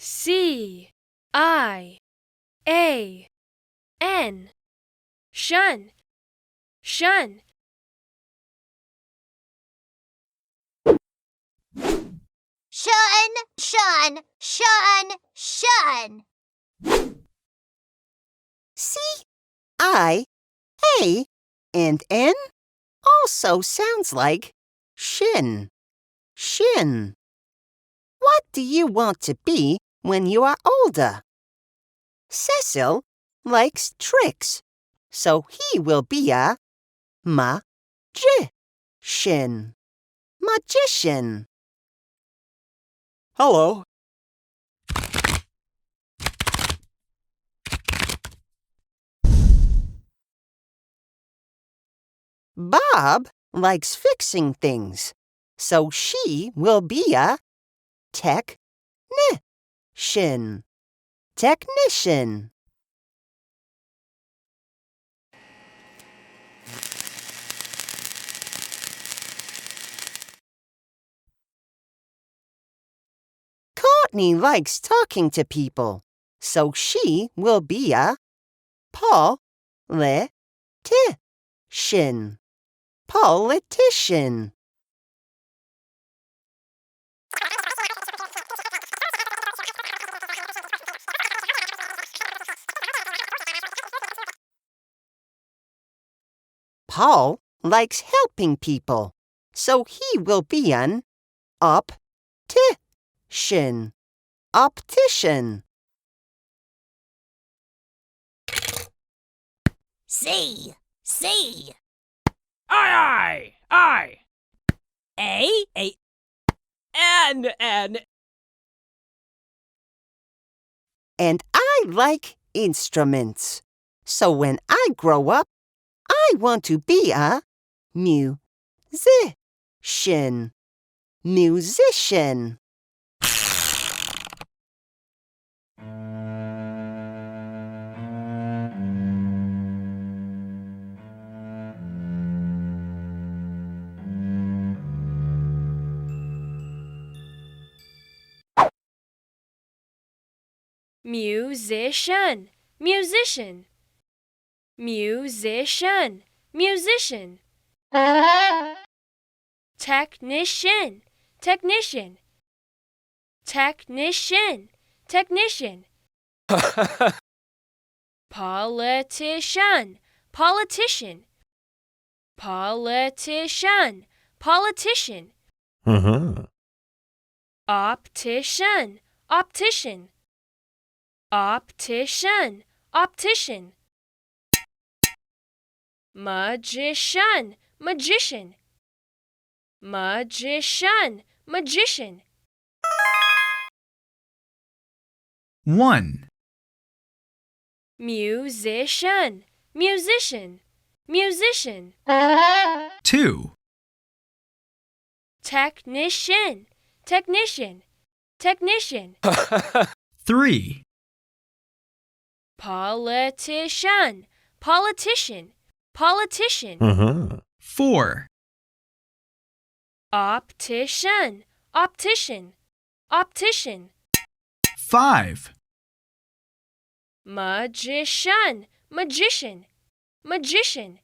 C-I-A-N. Shun, shun. Shun, shun, shun, shun. C-I-A and N also sounds like shin, shin. What do you want to be when you are older? Cecil likes tricks, so he will be a magician. Magician. Hello. Bob likes fixing things, so she will be a technician. Technician. Courtney likes talking to people, so she will be a politician. Politician. Paul likes helping people, so he will be an optician. Optician. C, C. I. A. N. And I like instruments, so when I grow up, I want to be a musician. Musician. Musician, musician. Musician, musician. Technician, technician. Technician, technician. Politician, politician. Politician, politician. Optician, optician. Optician, optician. Magician, magician. Magician, magician. 1, Musician, musician, musician. 2, Technician, technician, technician. 3, Politician, politician, politician. 4, Optician, optician, optician. 5, Magician, magician, magician.